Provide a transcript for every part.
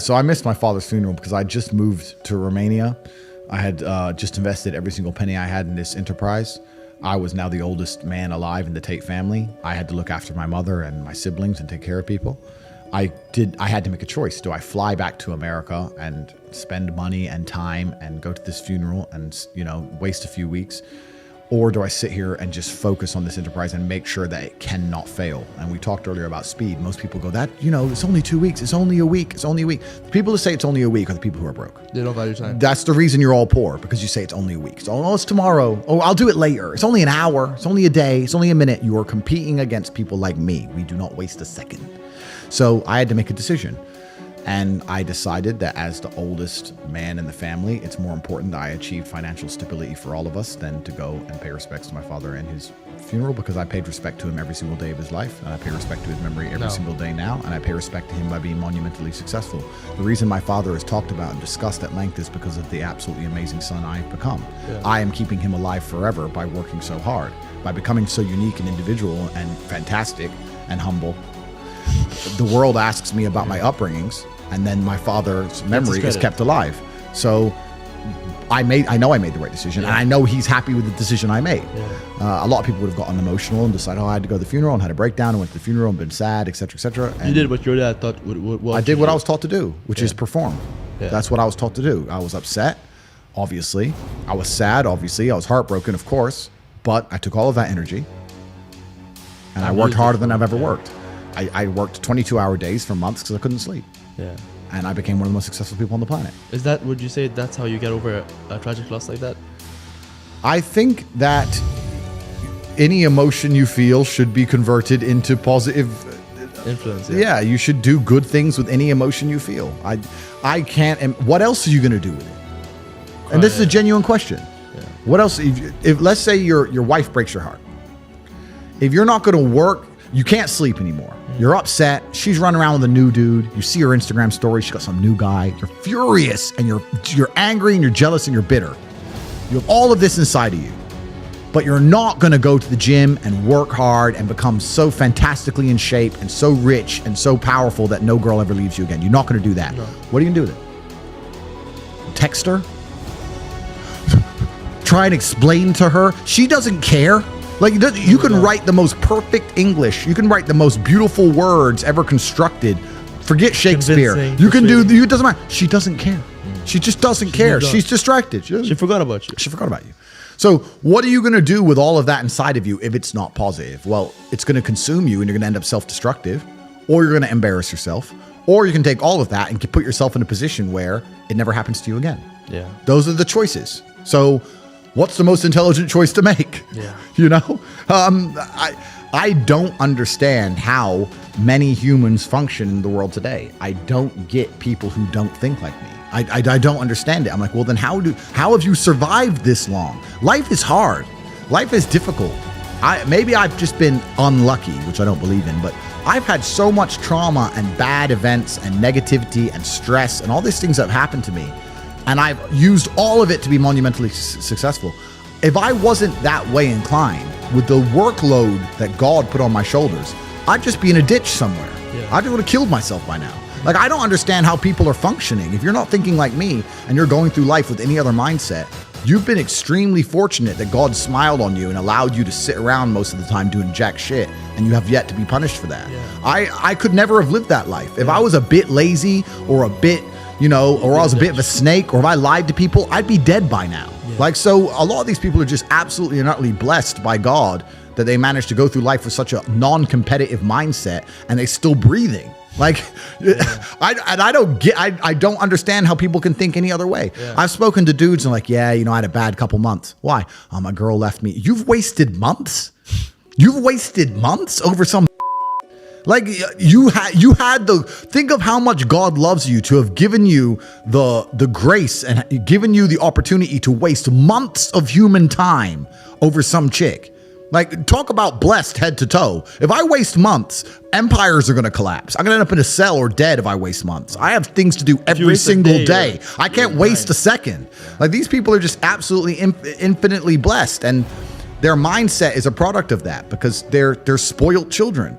So I missed my father's funeral because I just moved to Romania. I had just invested every single penny I had in this enterprise. I was now the oldest man alive in the Tate family. I had to look after my mother and my siblings and take care of people. I had to make a choice. Do I fly back to America and spend money and time and go to this funeral and, waste a few weeks? Or do I sit here and just focus on this enterprise and make sure that it cannot fail? And we talked earlier about speed. Most people go, it's only 2 weeks. It's only a week. It's only a week. The people who say it's only a week are the people who are broke. They don't value time. That's the reason you're all poor, because you say it's only a week. So, it's tomorrow. Oh, I'll do it later. It's only an hour. It's only a day. It's only a minute. You are competing against people like me. We do not waste a second. So I had to make a decision. And I decided that as the oldest man in the family, it's more important that I achieve financial stability for all of us than to go and pay respects to my father in his funeral, because I paid respect to him every single day of his life, and I pay respect to his memory every single day now, and I pay respect to him by being monumentally successful. The reason my father is talked about and discussed at length is because of the absolutely amazing son I've become. Yeah. I am keeping him alive forever by working so hard, by becoming so unique and individual and fantastic and humble. The world asks me about my upbringings, and then my father's memory is kept alive. So I know I made the right decision, and I know he's happy with the decision I made. Yeah. A lot of people would have gotten emotional and decided, I had to go to the funeral and had a breakdown and went to the funeral and been sad, etc., etc. You did what your dad thought. I did what I was taught to do, which is perform. Yeah. That's what I was taught to do. I was upset, obviously. I was sad, obviously. I was heartbroken, of course. But I took all of that energy, and I worked harder than I've ever worked. I worked 22-hour days for months because I couldn't sleep. Yeah. And I became one of the most successful people on the planet. Would you say that's how you get over a tragic loss like that? I think that any emotion you feel should be converted into positive influence. Yeah, you should do good things with any emotion you feel. I can't. What else are you going to do with it? And this is a genuine question. Yeah. What else? If let's say your wife breaks your heart, if you're not going to work, you can't sleep anymore. You're upset. She's running around with a new dude. You see her Instagram story. She's got some new guy. You're furious and you're angry and you're jealous and you're bitter. You have all of this inside of you, but you're not going to go to the gym and work hard and become so fantastically in shape and so rich and so powerful that no girl ever leaves you again. You're not going to do that. No. What are you going to do with it? Text her? Try and explain to her? She doesn't care. Like, you can write the most perfect English. You can write the most beautiful words ever constructed. Forget Shakespeare. You can do, it doesn't matter. She doesn't care. She just doesn't care. She's distracted. She forgot about you. She forgot about you. So what are you going to do with all of that inside of you if it's not positive? Well, it's going to consume you and you're going to end up self-destructive, or you're going to embarrass yourself, or you can take all of that and put yourself in a position where it never happens to you again. Yeah. Those are the choices. So what's the most intelligent choice to make? Yeah. I don't understand how many humans function in the world today. I don't get people who don't think like me. I don't understand it. I'm like, well, then how have you survived this long? Life is hard. Life is difficult. Maybe I've just been unlucky, which I don't believe in, but I've had so much trauma and bad events and negativity and stress and all these things that have happened to me. And I've used all of it to be monumentally successful. If I wasn't that way inclined, with the workload that God put on my shoulders, I'd just be in a ditch somewhere. Yeah. I would have killed myself by now. Like, I don't understand how people are functioning. If you're not thinking like me and you're going through life with any other mindset, you've been extremely fortunate that God smiled on you and allowed you to sit around most of the time doing jack shit, and you have yet to be punished for that. Yeah. I could never have lived that life. If I was a bit lazy or a bit, or I was a bit of a snake, or if I lied to people, I'd be dead by now. Yeah. Like, so a lot of these people are just absolutely and utterly blessed by God that they managed to go through life with such a non-competitive mindset and they're still breathing. Like, I don't understand how people can think any other way. Yeah. I've spoken to dudes and like, I had a bad couple months. Why? My girl left me. You've wasted months? You've wasted months over some. Like, you had think of how much God loves you to have given you the grace and given you the opportunity to waste months of human time over some chick. Like, talk about blessed head to toe. If I waste months, empires are going to collapse. I'm going to end up in a cell or dead if I waste months. I have things to do every single day. I can't waste a second. Like, these people are just absolutely infinitely blessed. And their mindset is a product of that because they're spoiled children.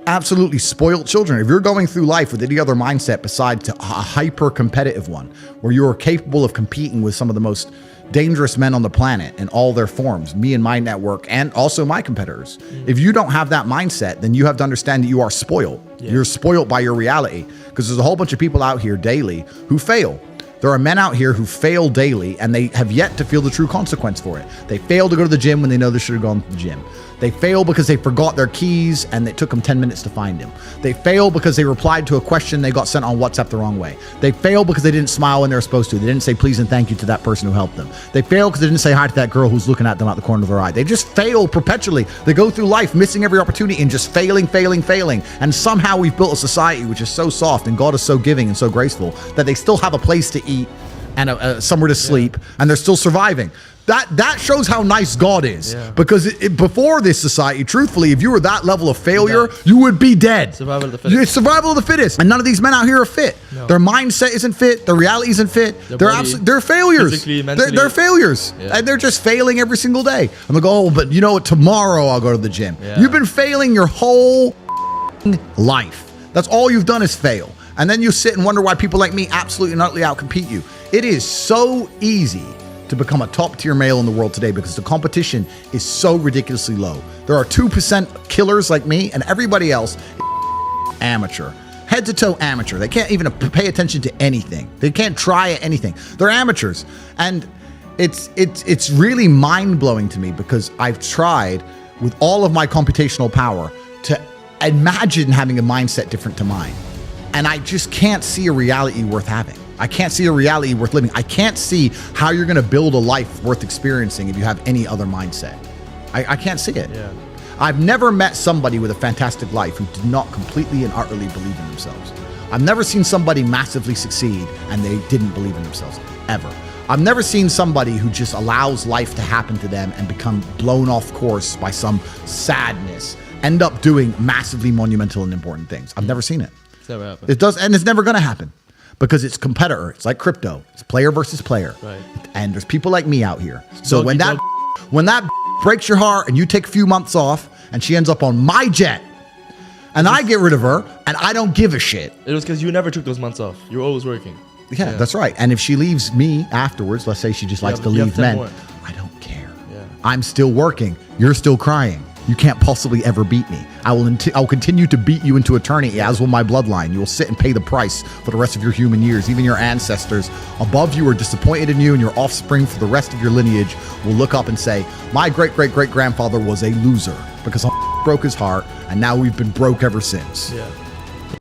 absolutely spoiled children. If you're going through life with any other mindset besides a hyper competitive one, where you are capable of competing with some of the most dangerous men on the planet in all their forms, me and my network, and also my competitors. If you don't have that mindset, then you have to understand that you are spoiled. You're spoiled by your reality, because there's a whole bunch of people out here daily who fail. There are men out here who fail daily, and they have yet to feel the true consequence for it. They fail to go to the gym when they know they should have gone to the gym. They fail because they forgot their keys and it took them 10 minutes to find them. They fail because they replied to a question they got sent on WhatsApp the wrong way. They fail because they didn't smile when they were supposed to. They didn't say please and thank you to that person who helped them. They fail because they didn't say hi to that girl who's looking at them out the corner of their eye. They just fail perpetually. They go through life missing every opportunity and just failing. And somehow we've built a society which is so soft and God is so giving and so graceful that they still have a place to eat and somewhere to sleep, and they're still surviving. That shows how nice God is. Because before this society, truthfully, if you were that level of failure, you would be dead. Survival of the fittest. It's survival of the fittest. And none of these men out here are fit. No. Their mindset isn't fit. Their reality isn't fit. They're failures. Physically, mentally. They're failures. And they're just failing every single day. I'm like, oh, but you know what? Tomorrow I'll go to the gym. You've been failing your whole life. That's all you've done is fail. And then you sit and wonder why people like me absolutely and utterly outcompete you. It is so easy to become a top tier male in the world today because the competition is so ridiculously low. There are 2% killers like me, and everybody else is amateur. Head to toe amateur. They can't even pay attention to anything. They can't try anything. They're amateurs. And it's really mind-blowing to me because I've tried with all of my computational power to imagine having a mindset different to mine. And I just can't see a reality worth having. I can't see a reality worth living. I can't see how you're going to build a life worth experiencing if you have any other mindset. I can't see it. I've never met somebody with a fantastic life who did not completely and utterly believe in themselves. I've never seen somebody massively succeed and they didn't believe in themselves, ever. I've never seen somebody who just allows life to happen to them and become blown off course by some sadness, end up doing massively monumental and important things. I've never seen it. It's never happened. It does, and it's never going to happen because it's competitor. It's like crypto. It's player versus player. Right. And there's people like me out here. So when that breaks your heart and you take a few months off and she ends up on my jet and I get rid of her and I don't give a shit. It was because you never took those months off. You were always working. Yeah, that's right. And if she leaves me afterwards, let's say she just likes to leave men, I don't care. I'm still working. You're still crying. You can't possibly ever beat me. I will continue to beat you into eternity, as will my bloodline. You will sit and pay the price for the rest of your human years. Even your ancestors above you are disappointed in you, and your offspring for the rest of your lineage will look up and say, my great-great-great-grandfather was a loser because I broke his heart, and now we've been broke ever since.